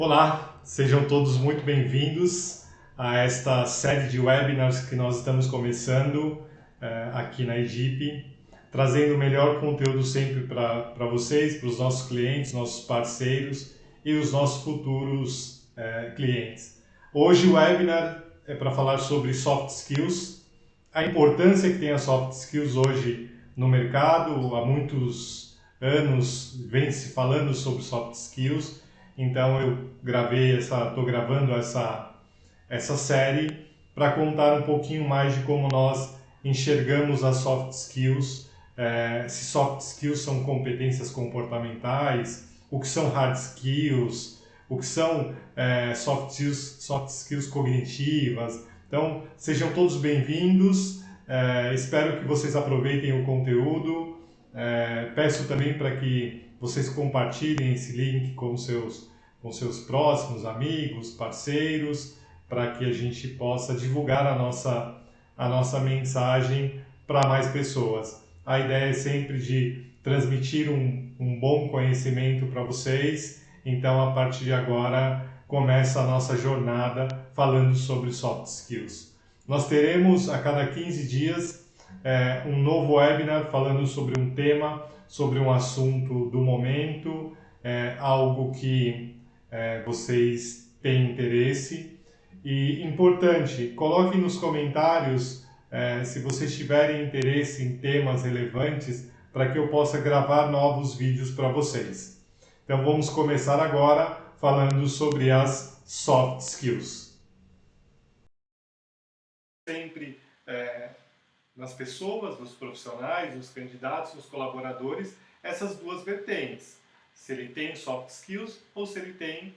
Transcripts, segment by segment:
Olá, sejam todos muito bem-vindos a esta série de webinars que nós estamos começando aqui na Egip, trazendo o melhor conteúdo sempre para vocês, para os nossos clientes, nossos parceiros e os nossos futuros clientes. Hoje o webinar é para falar sobre soft skills, a importância que tem as soft skills hoje no mercado. Há muitos anos vem se falando sobre soft skills. Então eu estou gravando essa série para contar um pouquinho mais de como nós enxergamos as soft skills, se soft skills são competências comportamentais, o que são hard skills, o que são soft skills cognitivas. Então sejam todos bem-vindos, espero que vocês aproveitem o conteúdo, peço também para que vocês compartilhem esse link com seus próximos amigos, parceiros, para que a gente possa divulgar a nossa mensagem para mais pessoas. A ideia é sempre de transmitir um bom conhecimento para vocês, então a partir de agora começa a nossa jornada falando sobre soft skills. Nós teremos a cada 15 dias um novo webinar falando sobre um tema, sobre um assunto do momento, algo que vocês têm interesse. E importante, coloquem nos comentários se vocês tiverem interesse em temas relevantes para que eu possa gravar novos vídeos para vocês. Então vamos começar agora falando sobre as soft skills. Sempre nas pessoas, nos profissionais, nos candidatos, nos colaboradores, essas duas vertentes. Se ele tem soft skills ou se ele tem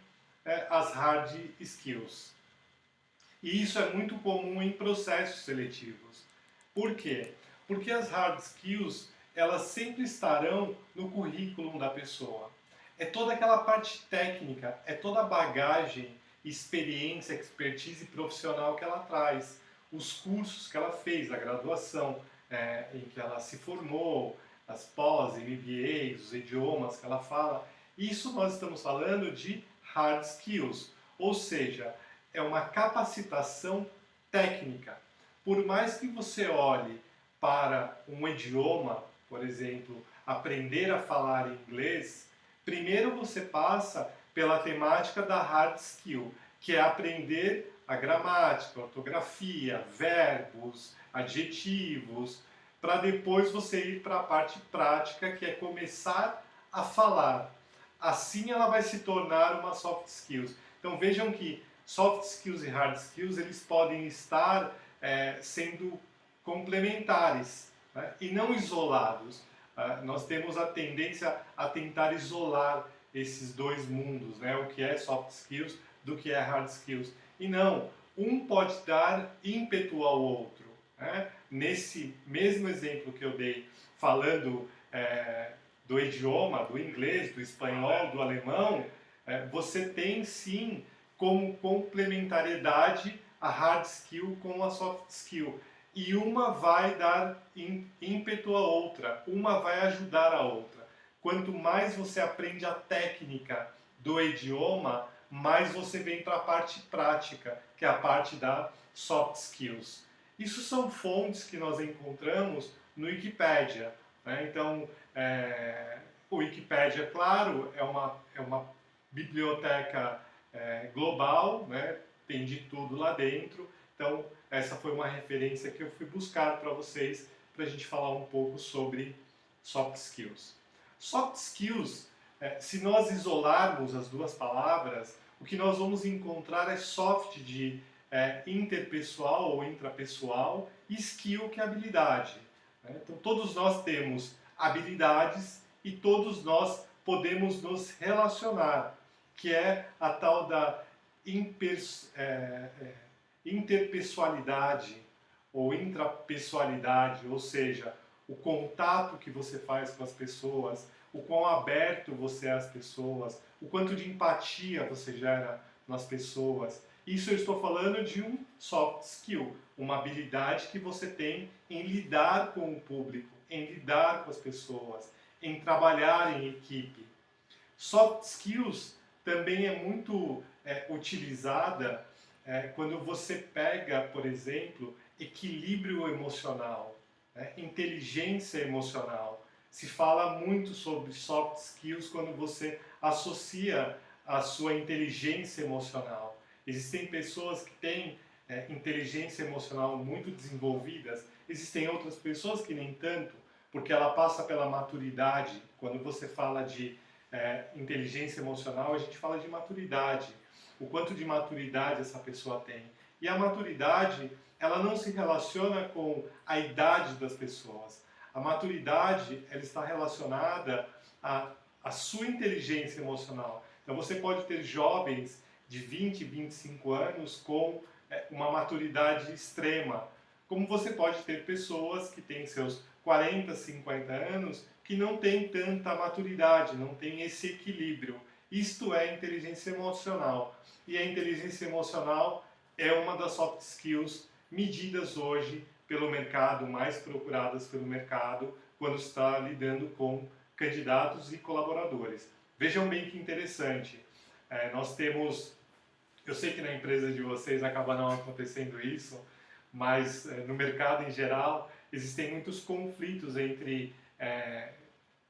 as hard skills. E isso é muito comum em processos seletivos. Por quê? Porque as hard skills, elas sempre estarão no currículo da pessoa. É toda aquela parte técnica, é toda a bagagem, experiência, expertise profissional que ela traz. Os cursos que ela fez, a graduação em que ela se formou, as pós, MBAs, os idiomas que ela fala. Isso nós estamos falando de hard skills, ou seja, é uma capacitação técnica. Por mais que você olhe para um idioma, por exemplo, aprender a falar inglês, primeiro você passa pela temática da hard skill, que é aprender a gramática, a ortografia, verbos, adjetivos, para depois você ir para a parte prática, que é começar a falar. Assim ela vai se tornar uma soft skills. Então vejam que soft skills e hard skills eles podem estar sendo complementares, né, e não isolados. Nós temos a tendência a tentar isolar esses dois mundos, né, o que é soft skills do que é hard skills. E não, um pode dar ímpeto ao outro. Né? Nesse mesmo exemplo que eu dei, falando do idioma, do inglês, do espanhol, do alemão, você tem sim como complementariedade a hard skill com a soft skill. E uma vai dar ímpeto à outra, uma vai ajudar a outra. Quanto mais você aprende a técnica do idioma, mais você vem para a parte prática, que é a parte da soft skills. Isso são fontes que nós encontramos no Wikipedia. Né? Então, o Wikipedia, claro, é uma biblioteca global, né? Tem de tudo lá dentro. Então, essa foi uma referência que eu fui buscar para vocês, para a gente falar um pouco sobre soft skills. Soft skills, se nós isolarmos as duas palavras, o que nós vamos encontrar é soft de interpessoal ou intrapessoal e skill, que é habilidade. Né? Então, todos nós temos habilidades e todos nós podemos nos relacionar, que é a tal da interpessoalidade ou intrapessoalidade, ou seja, o contato que você faz com as pessoas, o quão aberto você é às pessoas, o quanto de empatia você gera nas pessoas. Isso eu estou falando de um soft skill, uma habilidade que você tem em lidar com o público, em lidar com as pessoas, em trabalhar em equipe. Soft skills também é muito utilizada quando você pega, por exemplo, equilíbrio emocional, né? Inteligência emocional. Se fala muito sobre soft skills quando você associa a sua inteligência emocional. Existem pessoas que têm inteligência emocional muito desenvolvidas, existem outras pessoas que nem tanto, porque ela passa pela maturidade. Quando você fala de inteligência emocional, a gente fala de maturidade, o quanto de maturidade essa pessoa tem. E a maturidade, ela não se relaciona com a idade das pessoas. A maturidade, ela está relacionada à sua inteligência emocional. Então você pode ter jovens de 20, 25 anos com uma maturidade extrema, como você pode ter pessoas que têm seus 40, 50 anos que não têm tanta maturidade, não têm esse equilíbrio. Isto é inteligência emocional. E a inteligência emocional é uma das soft skills medidas hoje pelo mercado, mais procuradas pelo mercado, quando está lidando com candidatos e colaboradores. Vejam bem que interessante. Nós temos, eu sei que na empresa de vocês acaba não acontecendo isso, mas no mercado em geral existem muitos conflitos entre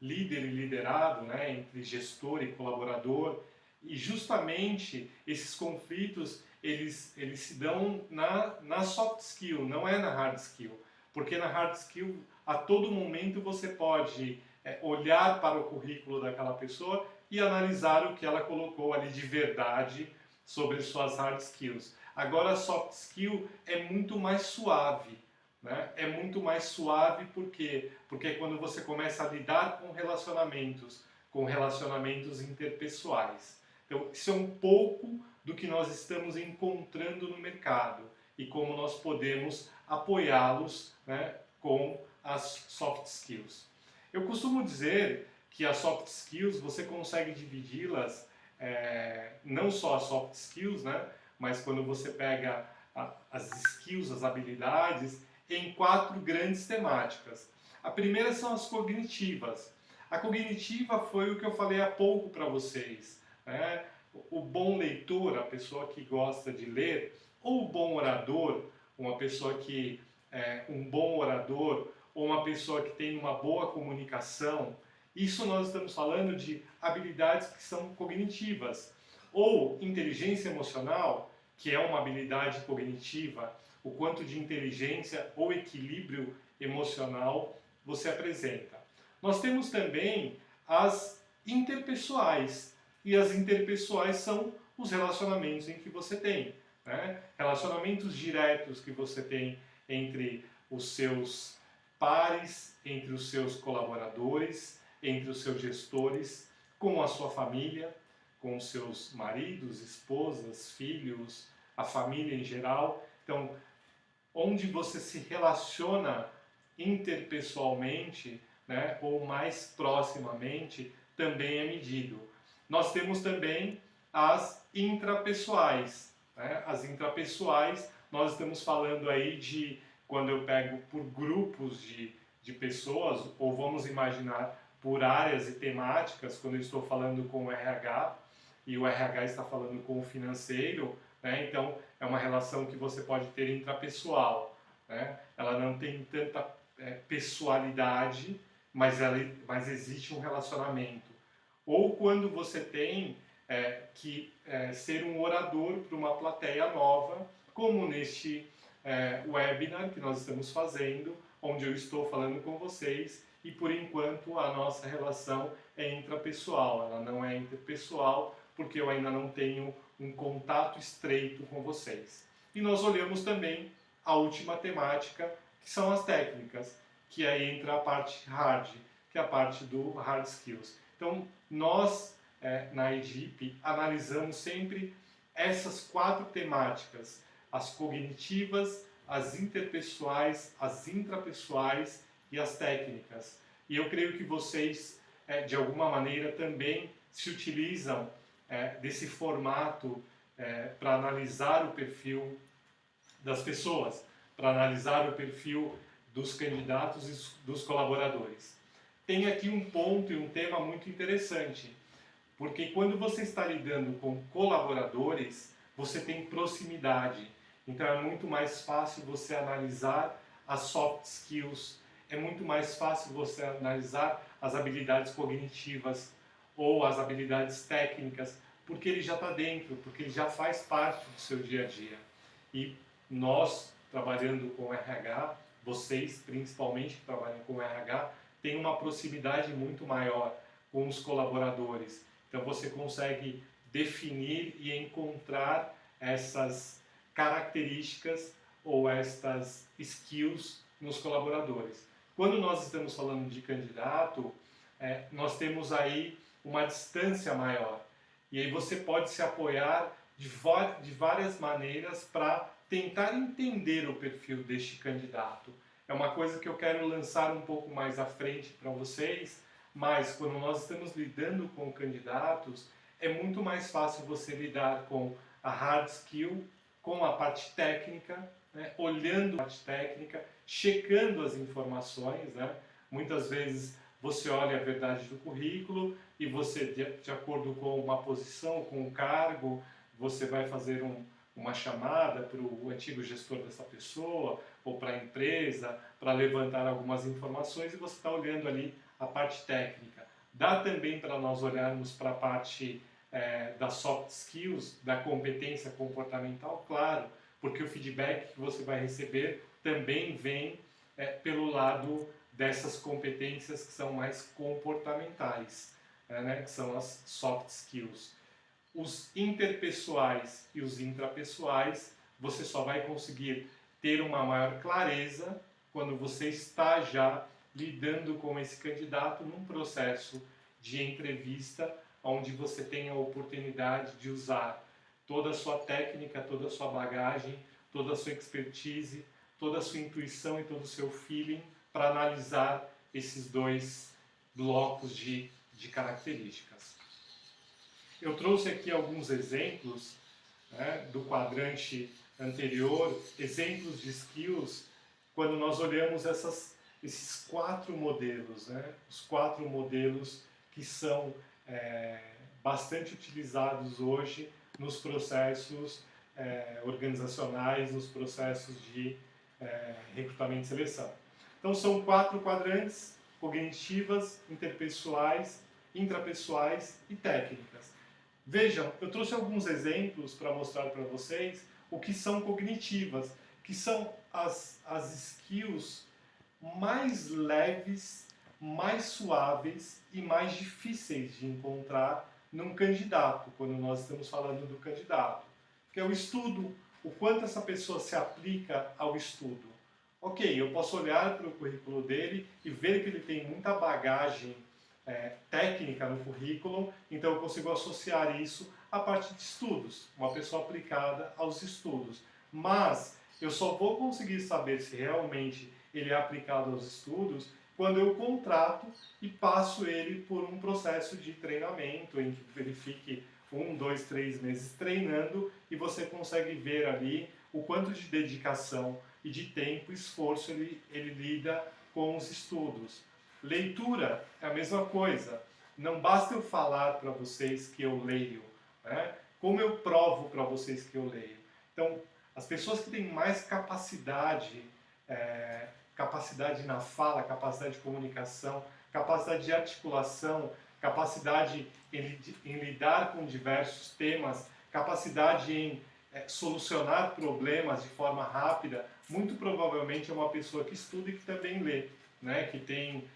líder e liderado, né, entre gestor e colaborador, e justamente esses conflitos eles se dão na soft skill, não é na hard skill, porque na hard skill a todo momento você pode olhar para o currículo daquela pessoa e analisar o que ela colocou ali de verdade sobre suas hard skills. Agora a soft skill é muito mais suave, né? É muito mais suave porque é quando você começa a lidar com relacionamentos interpessoais. Então isso é um pouco do que nós estamos encontrando no mercado e como nós podemos apoiá-los, né, com as soft skills. Eu costumo dizer que as soft skills você consegue dividi-las, não só as soft skills, né, mas quando você pega as skills, as habilidades, em 4 grandes temáticas. A primeira são as cognitivas. A cognitiva foi o que eu falei há pouco para vocês, né? O bom leitor, a pessoa que gosta de ler, ou o bom orador, uma pessoa que um bom orador, ou uma pessoa que tem uma boa comunicação. Isso nós estamos falando de habilidades que são cognitivas. Ou inteligência emocional, que é uma habilidade cognitiva, o quanto de inteligência ou equilíbrio emocional você apresenta. Nós temos também as interpessoais, e as interpessoais são os relacionamentos em que você tem, né? Relacionamentos diretos que você tem entre os seus pares, entre os seus colaboradores, entre os seus gestores, com a sua família, com os seus maridos, esposas, filhos, a família em geral. Então, onde você se relaciona interpessoalmente, né, ou mais proximamente, também é medido. Nós temos também as intrapessoais, né? As intrapessoais, nós estamos falando aí de quando eu pego por grupos de pessoas, ou vamos imaginar por áreas e temáticas, quando eu estou falando com o RH, e o RH está falando com o financeiro, né? Então é uma relação que você pode ter intrapessoal, né? Ela não tem tanta pessoalidade, mas existe um relacionamento. Ou quando você tem que ser um orador para uma plateia nova, como neste webinar que nós estamos fazendo, onde eu estou falando com vocês, e por enquanto a nossa relação é intrapessoal, ela não é interpessoal, porque eu ainda não tenho um contato estreito com vocês. E nós olhamos também a última temática, que são as técnicas, que aí entra a parte hard, que é a parte do hard skills. Então, nós, na EGIP, analisamos sempre essas 4 temáticas, as cognitivas, as interpessoais, as intrapessoais e as técnicas. E eu creio que vocês, de alguma maneira, também se utilizam desse formato para analisar o perfil das pessoas, para analisar o perfil dos candidatos e dos colaboradores. Tem aqui um ponto e um tema muito interessante. Porque quando você está lidando com colaboradores, você tem proximidade. Então é muito mais fácil você analisar as soft skills, é muito mais fácil você analisar as habilidades cognitivas ou as habilidades técnicas, porque ele já está dentro, porque ele já faz parte do seu dia a dia. E nós, trabalhando com RH, vocês principalmente que trabalham com RH, têm uma proximidade muito maior com os colaboradores. Então você consegue definir e encontrar essas características ou estas skills nos colaboradores. Quando nós estamos falando de candidato, nós temos aí uma distância maior. E aí você pode se apoiar de várias maneiras para tentar entender o perfil deste candidato. É uma coisa que eu quero lançar um pouco mais à frente para vocês, mas quando nós estamos lidando com candidatos, é muito mais fácil você lidar com a hard skill, com a parte técnica, né? Olhando a parte técnica, checando as informações, né? Muitas vezes você olha a verdade do currículo e você, de acordo com uma posição, com um cargo, você vai fazer uma chamada para o antigo gestor dessa pessoa ou para a empresa para levantar algumas informações e você está olhando ali a parte técnica. Dá também para nós olharmos para a parte das soft skills, da competência comportamental, claro, porque o feedback que você vai receber também vem pelo lado dessas competências que são mais comportamentais, né, que são as soft skills. Os interpessoais e os intrapessoais, você só vai conseguir ter uma maior clareza quando você está já lidando com esse candidato num processo de entrevista, onde você tem a oportunidade de usar toda a sua técnica, toda a sua bagagem, toda a sua expertise, toda a sua intuição e todo o seu feeling para analisar esses dois blocos de características. Eu trouxe aqui alguns exemplos, né, do quadrante anterior, exemplos de skills, quando nós olhamos esses 4 modelos, né, os 4 modelos que são bastante utilizados hoje nos processos organizacionais, nos processos de recrutamento e seleção. Então são 4 quadrantes: cognitivas, interpessoais, intrapessoais e técnicas. Vejam, eu trouxe alguns exemplos para mostrar para vocês o que são cognitivas, que são as skills mais leves, mais suaves e mais difíceis de encontrar num candidato, quando nós estamos falando do candidato. Que é o estudo, o quanto essa pessoa se aplica ao estudo. Ok, eu posso olhar para o currículo dele e ver que ele tem muita bagagem técnica no currículo, então eu consigo associar isso à parte de estudos, uma pessoa aplicada aos estudos. Mas eu só vou conseguir saber se realmente ele é aplicado aos estudos quando eu contrato e passo ele por um processo de treinamento, em que ele fique 1, 2, 3 meses treinando e você consegue ver ali o quanto de dedicação e de tempo e esforço ele lida com os estudos. Leitura é a mesma coisa. Não basta eu falar para vocês que eu leio, né? Como eu provo para vocês que eu leio? Então, as pessoas que têm mais capacidade, capacidade na fala, capacidade de comunicação, capacidade de articulação, capacidade em lidar com diversos temas, capacidade em solucionar problemas de forma rápida, muito provavelmente é uma pessoa que estuda e que também lê, né? Que tem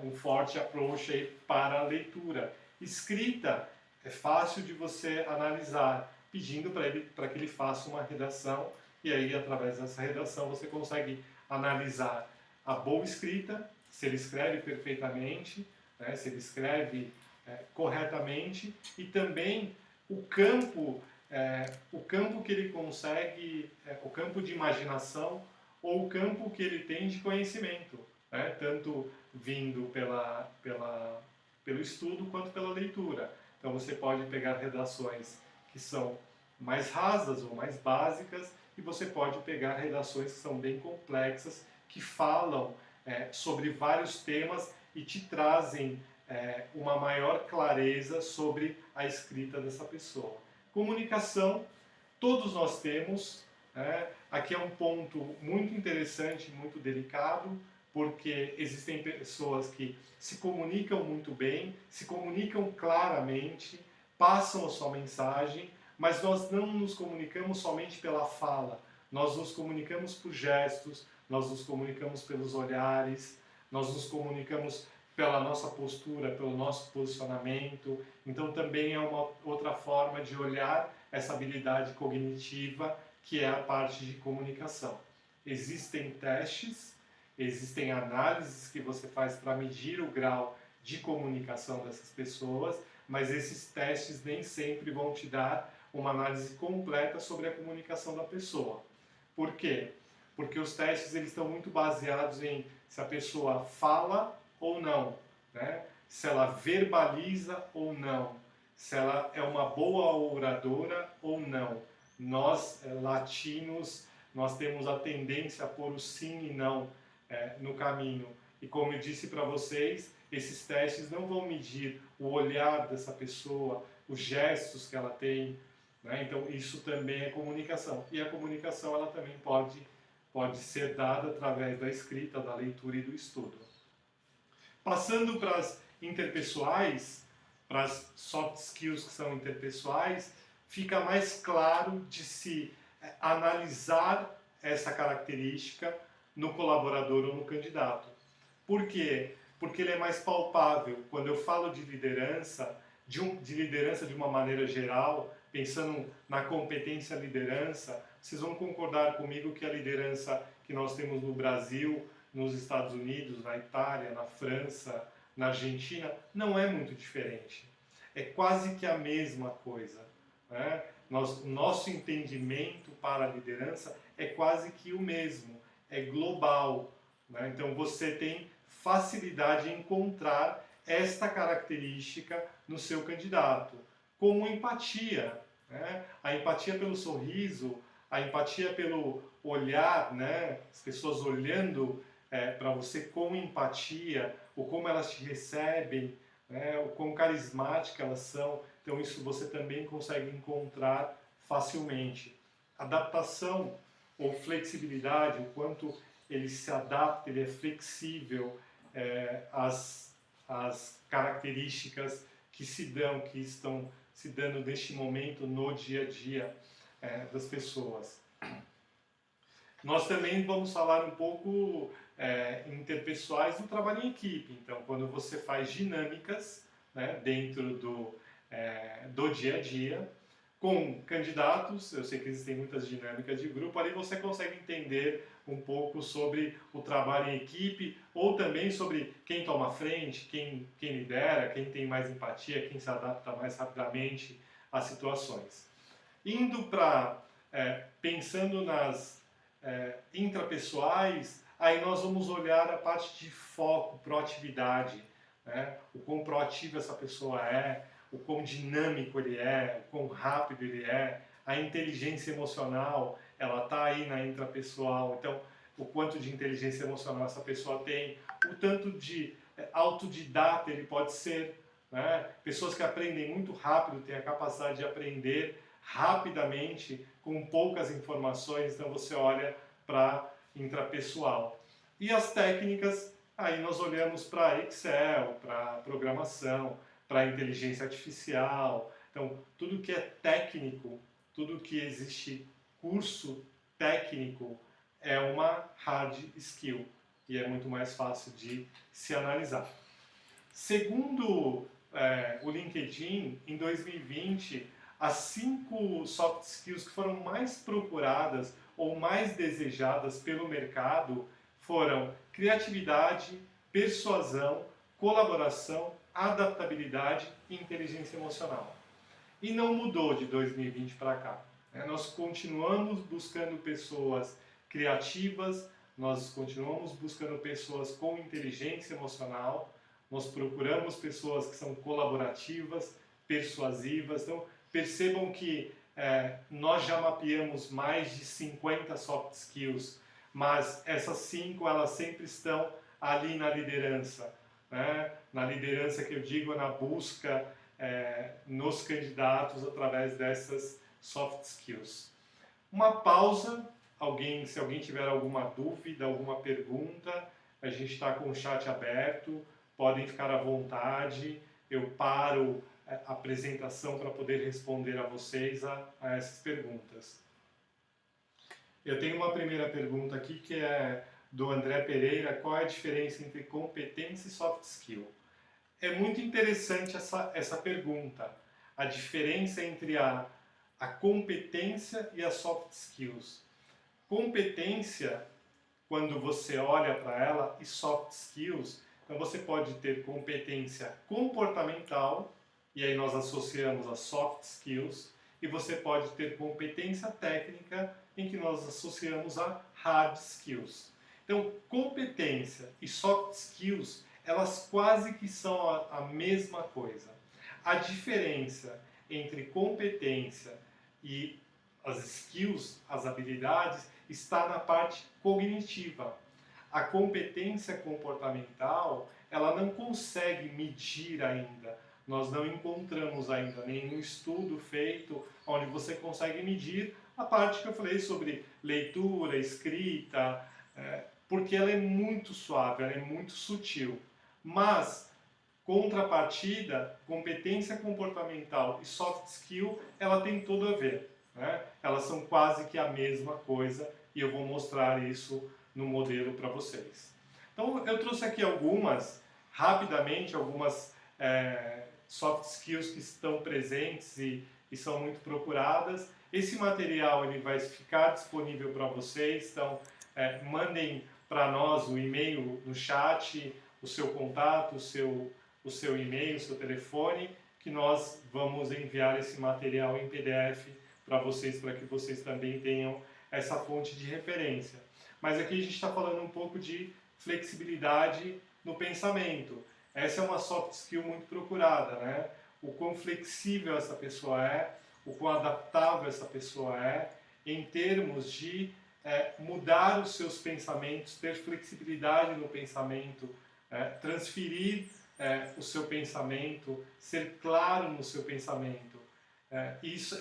um forte approach aí para a leitura. Escrita é fácil de você analisar, pedindo para que ele faça uma redação, e aí através dessa redação você consegue analisar a boa escrita, se ele escreve perfeitamente, né? Se ele escreve corretamente, e também o campo que ele consegue, o campo de imaginação ou o campo que ele tem de conhecimento, né? Tanto vindo pelo estudo quanto pela leitura. Então você pode pegar redações que são mais rasas ou mais básicas e você pode pegar redações que são bem complexas, que falam sobre vários temas e te trazem uma maior clareza sobre a escrita dessa pessoa. Comunicação, todos nós temos, né? Aqui é um ponto muito interessante, muito delicado, porque existem pessoas que se comunicam muito bem, se comunicam claramente, passam a sua mensagem, mas nós não nos comunicamos somente pela fala, nós nos comunicamos por gestos, nós nos comunicamos pelos olhares, nós nos comunicamos pela nossa postura, pelo nosso posicionamento. Então também é uma outra forma de olhar essa habilidade cognitiva, que é a parte de comunicação. Existem testes, existem análises que você faz para medir o grau de comunicação dessas pessoas, mas esses testes nem sempre vão te dar uma análise completa sobre a comunicação da pessoa. Por quê? Porque os testes eles estão muito baseados em se a pessoa fala ou não, né? Se ela verbaliza ou não, se ela é uma boa oradora ou não. Nós, latinos, nós temos a tendência a pôr o sim e não no caminho. E como eu disse para vocês, esses testes não vão medir o olhar dessa pessoa, os gestos que ela tem, né? Então isso também é comunicação. E a comunicação ela também pode ser dada através da escrita, da leitura e do estudo. Passando para as interpessoais, para as soft skills que são interpessoais, fica mais claro de se analisar essa característica no colaborador ou no candidato. Por quê? Porque ele é mais palpável. Quando eu falo de liderança, de liderança de uma maneira geral, pensando na competência liderança, vocês vão concordar comigo que a liderança que nós temos no Brasil, nos Estados Unidos, na Itália, na França, na Argentina, não é muito diferente. É quase que a mesma coisa, né? Nosso entendimento para a liderança é quase que o mesmo, é global, né? Então você tem facilidade em encontrar esta característica no seu candidato, como empatia, né? A empatia pelo sorriso, a empatia pelo olhar, né? As pessoas olhando para você com empatia, ou como elas te recebem, né? O quão carismáticas elas são. Então isso você também consegue encontrar facilmente. Adaptação ou flexibilidade, o quanto ele se adapta, ele é flexível às características que estão se dando neste momento no dia a dia das pessoas. Nós também vamos falar um pouco interpessoais no trabalho em equipe. Então, quando você faz dinâmicas, né, dentro do dia a dia, com candidatos, eu sei que existem muitas dinâmicas de grupo, ali você consegue entender um pouco sobre o trabalho em equipe, ou também sobre quem toma frente, quem lidera, quem tem mais empatia, quem se adapta mais rapidamente às situações. Indo para, pensando nas intrapessoais, aí nós vamos olhar a parte de foco, proatividade, né? O quão proativa essa pessoa é, o quão dinâmico ele é, o quão rápido ele é, a inteligência emocional, ela está aí na intrapessoal, então o quanto de inteligência emocional essa pessoa tem, o tanto de autodidata ele pode ser, né? Pessoas que aprendem muito rápido têm a capacidade de aprender rapidamente, com poucas informações, então você olha para intrapessoal. E as técnicas, aí nós olhamos para Excel, para programação, para inteligência artificial. Então, tudo que é técnico, tudo que existe curso técnico é uma hard skill e é muito mais fácil de se analisar. Segundo o LinkedIn, em 2020, as 5 soft skills que foram mais procuradas ou mais desejadas pelo mercado foram criatividade, persuasão, colaboração, adaptabilidade e inteligência emocional. E não mudou de 2020 para cá. Nós continuamos buscando pessoas criativas, nós continuamos buscando pessoas com inteligência emocional, nós procuramos pessoas que são colaborativas, persuasivas. Então, percebam que nós já mapeamos mais de 50 soft skills, mas essas 5 elas sempre estão ali na liderança. né? Na liderança que eu digo, na busca nos candidatos através dessas soft skills. Uma pausa, se alguém tiver alguma dúvida, alguma pergunta, a gente está com o chat aberto, podem ficar à vontade, eu paro a apresentação para poder responder a vocês a essas perguntas. Eu tenho uma primeira pergunta aqui que é do André Pereira: qual é a diferença entre competência e soft skill? É muito interessante essa pergunta, a diferença entre a competência e as soft skills. Competência, quando você olha para ela, e soft skills, então você pode ter competência comportamental, e aí nós associamos a soft skills, e você pode ter competência técnica, em que nós associamos a hard skills. Então, competência e soft skills, elas quase que são a mesma coisa. A diferença entre competência e as skills, as habilidades, está na parte cognitiva. A competência comportamental, ela não consegue medir ainda. Nós não encontramos ainda nenhum estudo feito onde você consegue medir a parte que eu falei sobre leitura, escrita, porque ela é muito suave, ela é muito sutil. Mas, contrapartida, competência comportamental e soft skill, ela tem tudo a ver, né? Elas são quase que a mesma coisa e eu vou mostrar isso no modelo para vocês. Então, eu trouxe aqui rapidamente, algumas soft skills que estão presentes e são muito procuradas. Esse material ele vai ficar disponível para vocês, então mandem para nós o e-mail no chat, o seu contato, o seu e-mail, o seu telefone, que nós vamos enviar esse material em PDF para que vocês também tenham essa fonte de referência. Mas aqui a gente está falando um pouco de flexibilidade no pensamento. Essa é uma soft skill muito procurada, né? O quão flexível essa pessoa é, o quão adaptável essa pessoa é, em termos de mudar os seus pensamentos, ter flexibilidade no pensamento, transferir o seu pensamento, ser claro no seu pensamento.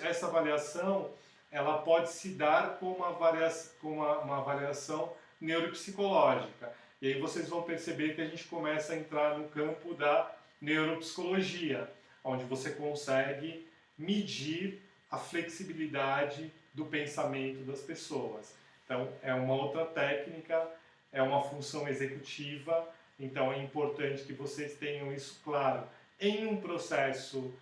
Essa avaliação ela pode se dar com uma avaliação neuropsicológica. E aí vocês vão perceber que a gente começa a entrar no campo da neuropsicologia, onde você consegue medir a flexibilidade do pensamento das pessoas. Então, é uma outra técnica, é uma função executiva, então é importante que vocês tenham isso claro. Em um processo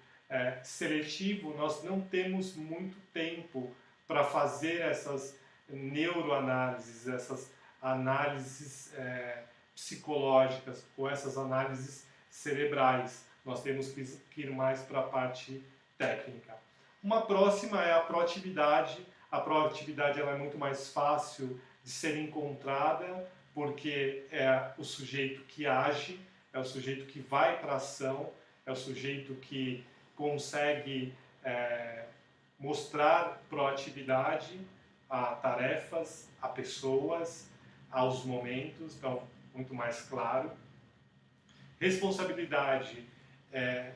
seletivo, nós não temos muito tempo para fazer essas neuroanálises, essas análises psicológicas ou essas análises cerebrais. Nós temos que ir mais para a parte técnica. Uma próxima é a proatividade. A proatividade ela é muito mais fácil de ser encontrada, porque é o sujeito que age, é o sujeito que vai para a ação, é o sujeito que consegue mostrar proatividade a tarefas, a pessoas, aos momentos, então muito mais claro. Responsabilidade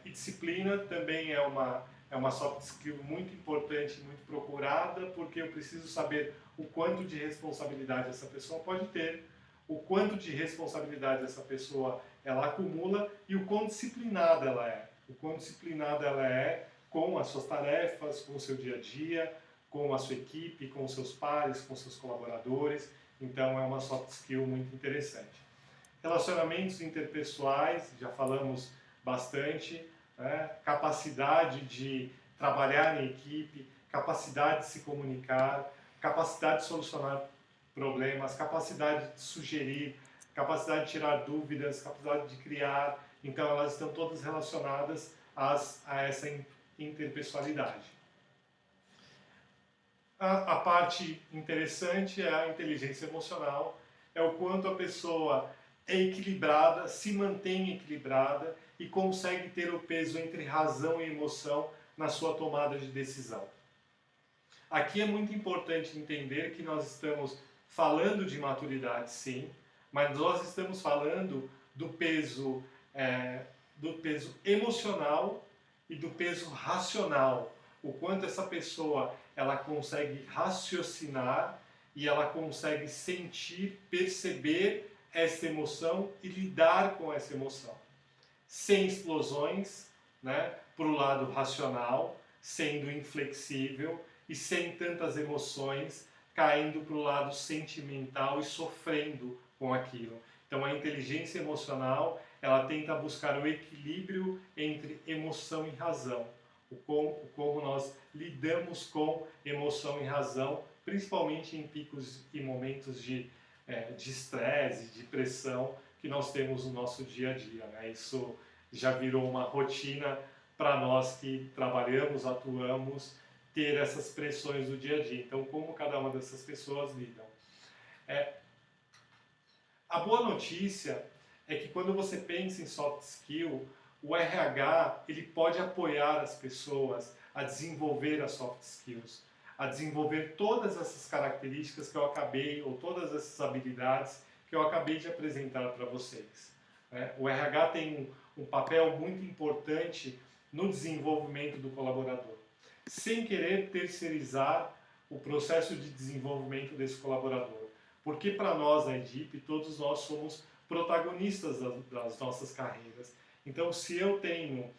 e disciplina também é uma soft skill muito importante, muito procurada, porque eu preciso saber o quanto de responsabilidade essa pessoa pode ter, o quanto de responsabilidade essa pessoa ela acumula e o quão disciplinada ela é. O quão disciplinada ela é com as suas tarefas, com o seu dia a dia, com a sua equipe, com os seus pares, com os seus colaboradores. Então é uma soft skill muito interessante. Relacionamentos interpessoais, já falamos bastante, né? Capacidade de trabalhar em equipe, capacidade de se comunicar, capacidade de solucionar problemas, capacidade de sugerir, capacidade de tirar dúvidas, capacidade de criar. Então elas estão todas relacionadas a essa interpessoalidade. A parte interessante é a inteligência emocional, é o quanto a pessoa é equilibrada, se mantém equilibrada e consegue ter o peso entre razão e emoção na sua tomada de decisão. Aqui é muito importante entender que nós estamos falando de maturidade, sim, mas nós estamos falando do peso do peso emocional e do peso racional. O quanto essa pessoa ela consegue raciocinar e ela consegue sentir, perceber essa emoção e lidar com essa emoção. Sem explosões, né, para o lado racional, sendo inflexível e sem tantas emoções, caindo para o lado sentimental e sofrendo com aquilo. Então a inteligência emocional, ela tenta buscar o equilíbrio entre emoção e razão. Como nós lidamos com emoção e razão, principalmente em picos e momentos de estresse, de pressão que nós temos no nosso dia a dia. Né? Isso já virou uma rotina para nós que trabalhamos, atuamos, ter essas pressões do dia a dia. Então, como cada uma dessas pessoas lidam? A boa notícia é que quando você pensa em soft skill, o RH ele pode apoiar as pessoas a desenvolver as soft skills, a desenvolver todas essas características que eu acabei, ou todas essas habilidades que eu acabei de apresentar para vocês. O RH tem um papel muito importante no desenvolvimento do colaborador, sem querer terceirizar o processo de desenvolvimento desse colaborador. Porque para nós, a EDIP, todos nós somos protagonistas das nossas carreiras. Então, se eu tenho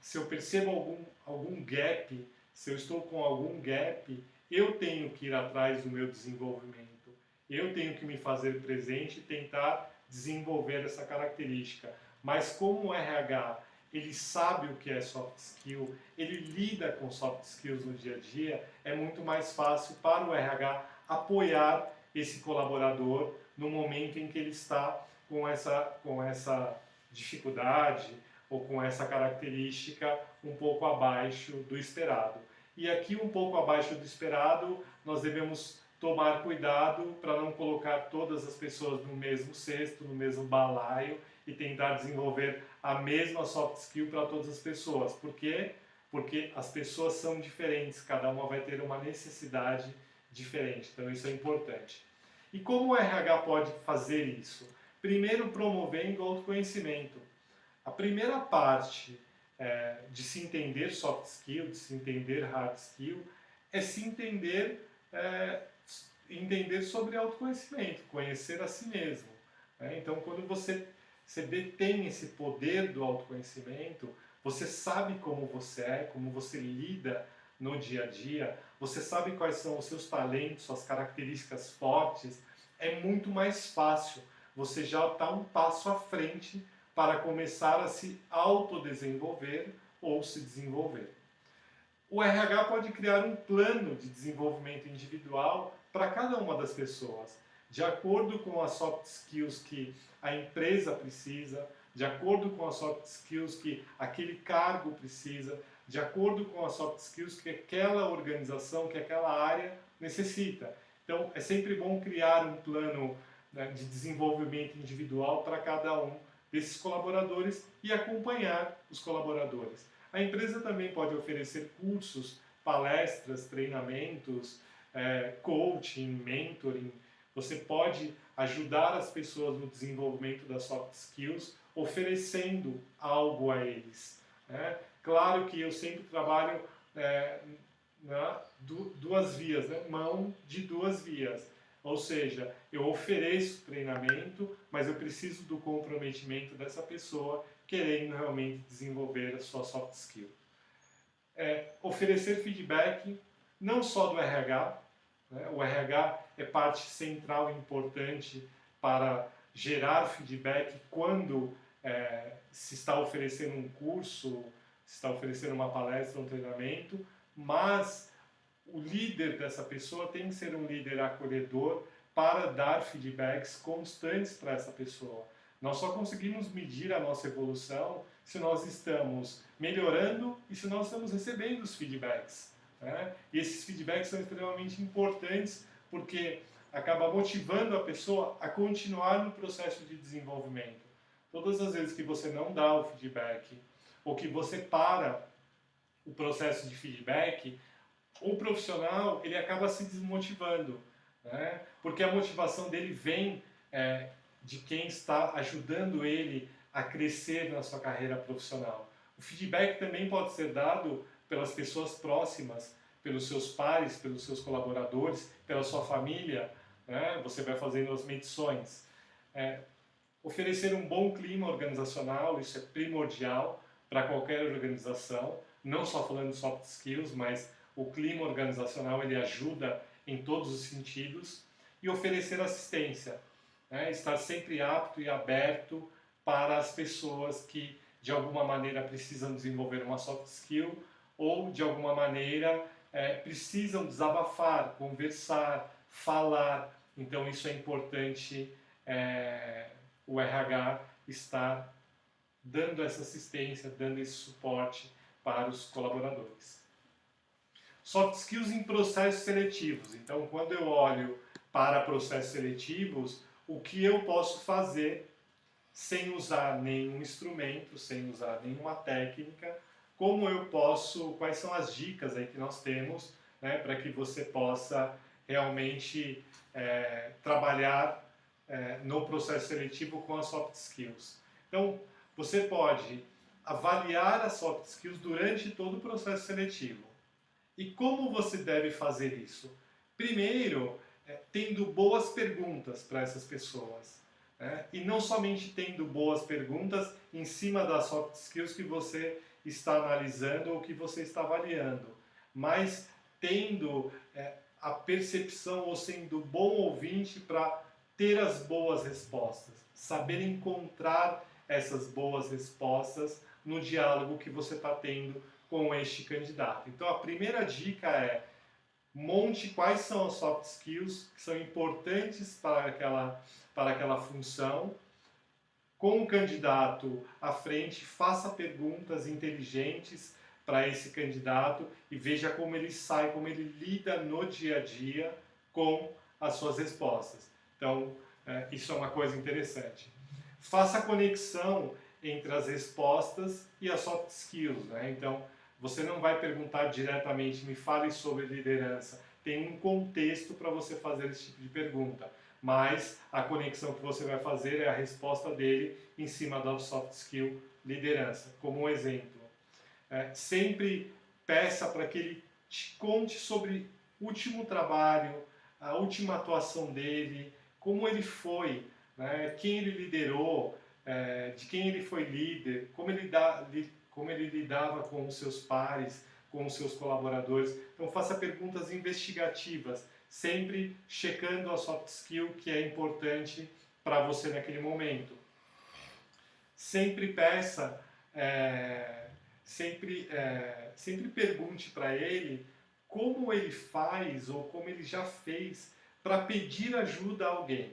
se eu percebo algum gap, se eu estou com algum gap, eu tenho que ir atrás do meu desenvolvimento. Eu tenho que me fazer presente e tentar desenvolver essa característica. Mas como o RH, ele sabe o que é soft skill, ele lida com soft skills no dia a dia, é muito mais fácil para o RH apoiar esse colaborador no momento em que ele está com essa dificuldade ou com essa característica um pouco abaixo do esperado. E aqui, um pouco abaixo do esperado, nós devemos tomar cuidado para não colocar todas as pessoas no mesmo cesto, no mesmo balaio e tentar desenvolver a mesma soft skill para todas as pessoas. Por quê? Porque as pessoas são diferentes, cada uma vai ter uma necessidade diferente, então isso é importante. E como o RH pode fazer isso? Primeiro, promovendo o autoconhecimento. A primeira parte de se entender soft skill, de se entender hard skill, é se entender sobre autoconhecimento, conhecer a si mesmo. Então, quando você tem esse poder do autoconhecimento, você sabe como você é, como você lida no dia a dia, você sabe quais são os seus talentos, suas características fortes, é muito mais fácil. Você já está um passo à frente para começar a se autodesenvolver ou se desenvolver. O RH pode criar um plano de desenvolvimento individual para cada uma das pessoas, de acordo com as soft skills que a empresa precisa, de acordo com as soft skills que aquele cargo precisa, de acordo com as soft skills que aquela organização, que aquela área necessita. Então, é sempre bom criar um plano, né, de desenvolvimento individual para cada um desses colaboradores e acompanhar os colaboradores. A empresa também pode oferecer cursos, palestras, treinamentos, coaching, mentoring. Você pode ajudar as pessoas no desenvolvimento das soft skills, oferecendo algo a eles. Né? Claro que eu sempre trabalho duas vias, né? Mão de duas vias. Ou seja, eu ofereço treinamento, mas eu preciso do comprometimento dessa pessoa querendo realmente desenvolver a sua soft skill. Oferecer feedback não só do RH, né? O RH é parte central e importante para gerar feedback quando se está oferecendo um curso, se está oferecendo uma palestra, um treinamento, mas o líder dessa pessoa tem que ser um líder acolhedor para dar feedbacks constantes para essa pessoa. Nós só conseguimos medir a nossa evolução se nós estamos melhorando e se nós estamos recebendo os feedbacks. Né? E esses feedbacks são extremamente importantes porque acaba motivando a pessoa a continuar no processo de desenvolvimento. Todas as vezes que você não dá o feedback ou que você para o processo de feedback, o profissional ele acaba se desmotivando, né? Porque a motivação dele vem de quem está ajudando ele a crescer na sua carreira profissional. O feedback também pode ser dado pelas pessoas próximas, pelos seus pares, pelos seus colaboradores, pela sua família, né? Você vai fazendo as medições. Oferecer um bom clima organizacional, isso é primordial para qualquer organização, não só falando de soft skills, mas o clima organizacional ele ajuda em todos os sentidos. E oferecer assistência, né? Estar sempre apto e aberto para as pessoas que de alguma maneira precisam desenvolver uma soft skill ou de alguma maneira precisam desabafar, conversar, falar. Então isso é importante, o RH estar dando essa assistência, dando esse suporte para os colaboradores. Soft skills em processos seletivos. Então, quando eu olho para processos seletivos, o que eu posso fazer sem usar nenhum instrumento, sem usar nenhuma técnica, como eu posso, quais são as dicas aí que nós temos, né, para que você possa realmente trabalhar no processo seletivo com as soft skills. Então, você pode avaliar as soft skills durante todo o processo seletivo. E como você deve fazer isso? Primeiro, tendo boas perguntas para essas pessoas. E não somente tendo boas perguntas em cima das soft skills que você está analisando ou que você está avaliando, mas tendo a percepção ou sendo bom ouvinte para ter as boas respostas, saber encontrar essas boas respostas no diálogo que você está tendo com este candidato. Então a primeira dica é: monte quais são as soft skills que são importantes para aquela função. Com o candidato à frente, faça perguntas inteligentes para esse candidato e veja como ele sai, como ele lida no dia a dia com as suas respostas. Então, isso é uma coisa interessante. Faça a conexão entre as respostas e as soft skills, né? Então, você não vai perguntar diretamente, me fale sobre liderança. Tem um contexto para você fazer esse tipo de pergunta, mas a conexão que você vai fazer é a resposta dele em cima da soft skill liderança. Como um exemplo, sempre peça para que ele te conte sobre o último trabalho, a última atuação dele, como ele foi, né, quem ele liderou, de quem ele foi líder, como ele lidava com os seus pares, com os seus colaboradores. Então faça perguntas investigativas, sempre checando a soft skill que é importante para você naquele momento. Sempre peça, sempre pergunte para ele como ele faz ou como ele já fez para pedir ajuda a alguém.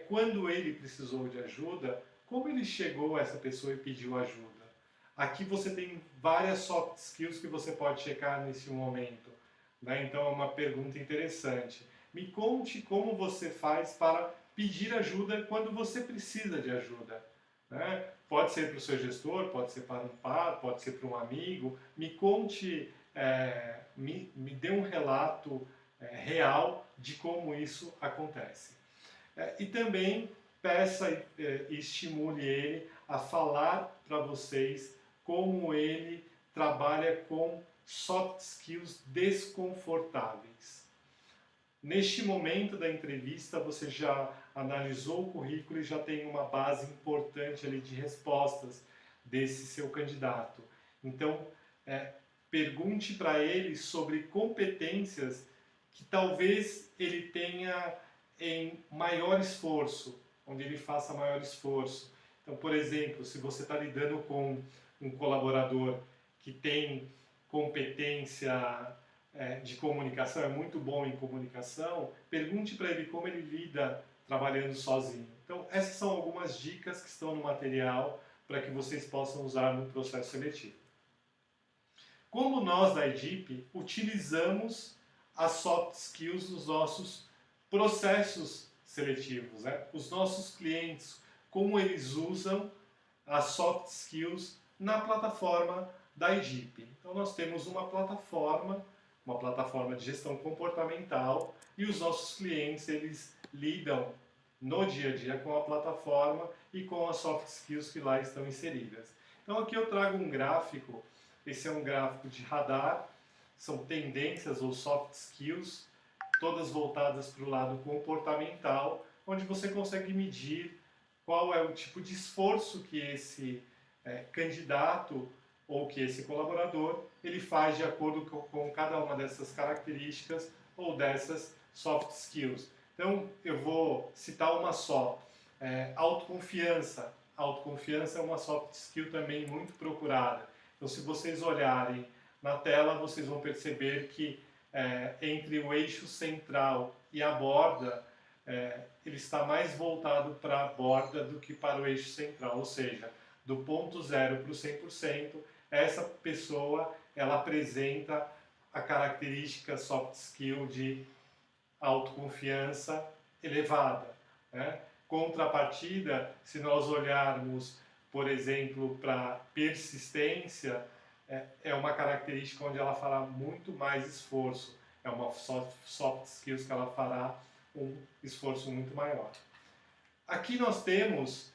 Quando ele precisou de ajuda, como ele chegou a essa pessoa e pediu ajuda. Aqui você tem várias soft skills que você pode checar nesse momento. Então é uma pergunta interessante. Me conte como você faz para pedir ajuda quando você precisa de ajuda. Pode ser para o seu gestor, pode ser para um par, pode ser para um amigo. Me conte, me dê um relato real de como isso acontece. E também peça e estimule ele a falar para vocês como ele trabalha com soft skills desconfortáveis. Neste momento da entrevista, você já analisou o currículo e já tem uma base importante ali de respostas desse seu candidato. Então, pergunte para ele sobre competências que talvez ele tenha em maior esforço, onde ele faça maior esforço. Então, por exemplo, se você está lidando com um colaborador que tem competência de comunicação, é muito bom em comunicação, pergunte para ele como ele lida trabalhando sozinho. Então, essas são algumas dicas que estão no material para que vocês possam usar no processo seletivo. Como nós da EDIP utilizamos as soft skills nos nossos processos seletivos, os nossos clientes, como eles usam as soft skills na plataforma da EDIP. Então nós temos uma plataforma de gestão comportamental e os nossos clientes eles lidam no dia a dia com a plataforma e com as soft skills que lá estão inseridas. Então aqui eu trago um gráfico, esse é um gráfico de radar, são tendências ou soft skills, todas voltadas para o lado comportamental, onde você consegue medir qual é o tipo de esforço que esse candidato ou que esse colaborador ele faz de acordo com cada uma dessas características ou dessas soft skills. Então eu vou citar uma só, autoconfiança. Autoconfiança é uma soft skill também muito procurada. Então se vocês olharem na tela, vocês vão perceber que entre o eixo central e a borda, ele está mais voltado para a borda do que para o eixo central, ou seja, do ponto zero para o 100%, essa pessoa ela apresenta a característica soft skill de autoconfiança elevada. Né? Contrapartida, se nós olharmos, por exemplo, para persistência, é uma característica onde ela fará muito mais esforço. É uma soft skills que ela fará um esforço muito maior. Aqui nós temos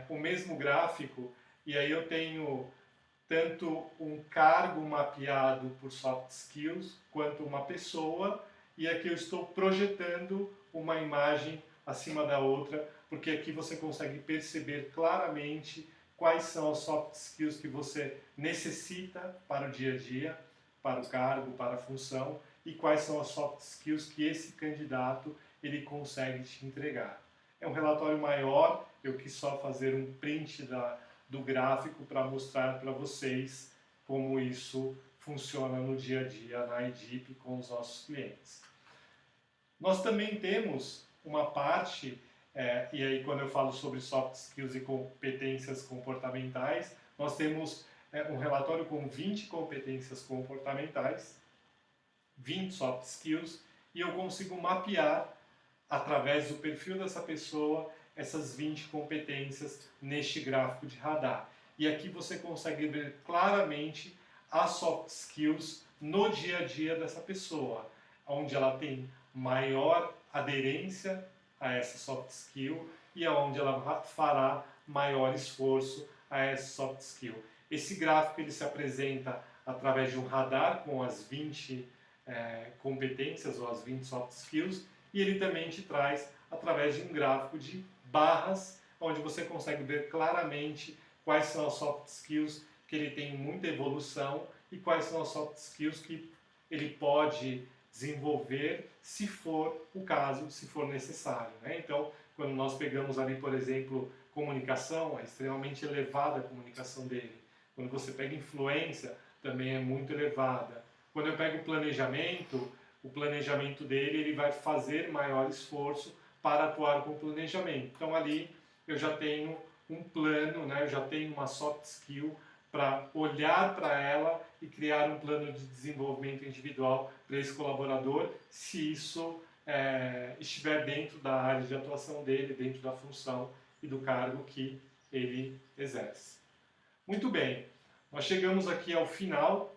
o mesmo gráfico, e aí eu tenho tanto um cargo mapeado por soft skills, quanto uma pessoa, e aqui eu estou projetando uma imagem acima da outra, porque aqui você consegue perceber claramente quais são as soft skills que você necessita para o dia a dia, para o cargo, para a função, e quais são as soft skills que esse candidato ele consegue te entregar. É um relatório maior, eu quis só fazer um print do gráfico para mostrar para vocês como isso funciona no dia a dia na eDIP com os nossos clientes. Nós também temos uma parte, e aí quando eu falo sobre soft skills e competências comportamentais, nós temos um relatório com 20 competências comportamentais, 20 soft skills, e eu consigo mapear através do perfil dessa pessoa essas 20 competências neste gráfico de radar. E aqui você consegue ver claramente as soft skills no dia a dia dessa pessoa, onde ela tem maior aderência a essa soft skill e aonde ela fará maior esforço a essa soft skill. Esse gráfico ele se apresenta através de um radar com as 20 competências ou as 20 soft skills, e ele também te traz através de um gráfico de barras, onde você consegue ver claramente quais são as soft skills que ele tem muita evolução e quais são as soft skills que ele pode desenvolver se for o caso, se for necessário. Né? Então, quando nós pegamos ali, por exemplo, comunicação, é extremamente elevada a comunicação dele. Quando você pega influência, também é muito elevada. Quando eu pego o planejamento dele ele vai fazer maior esforço para atuar com o planejamento. Então ali eu já tenho um plano, né? Eu já tenho uma soft skill para olhar para ela e criar um plano de desenvolvimento individual para esse colaborador, se isso estiver dentro da área de atuação dele, dentro da função e do cargo que ele exerce. Muito bem, nós chegamos aqui ao final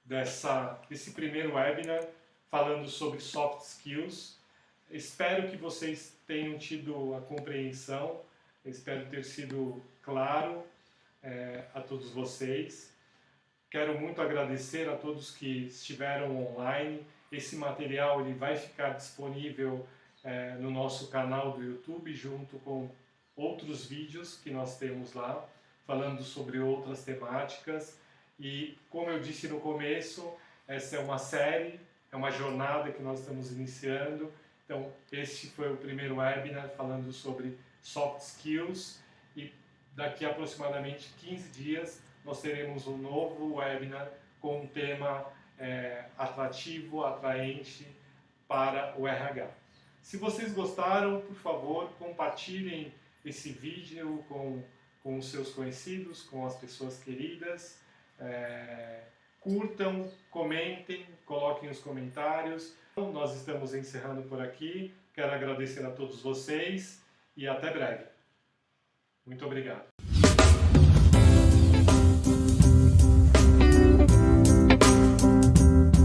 desse primeiro webinar falando sobre soft skills. Espero que vocês tenham tido a compreensão, espero ter sido claro a todos vocês. Quero muito agradecer a todos que estiveram online. Esse material ele vai ficar disponível no nosso canal do YouTube, junto com outros vídeos que nós temos lá, falando sobre outras temáticas. E, como eu disse no começo, essa é uma série, é uma jornada que nós estamos iniciando. Então, este foi o primeiro webinar falando sobre soft skills, e daqui a aproximadamente 15 dias nós teremos um novo webinar com um tema atrativo, atraente para o RH. Se vocês gostaram, por favor, compartilhem esse vídeo com os seus conhecidos, com as pessoas queridas. Curtam, comentem, coloquem os comentários. Nós estamos encerrando por aqui. Quero agradecer a todos vocês e até breve. Muito obrigado.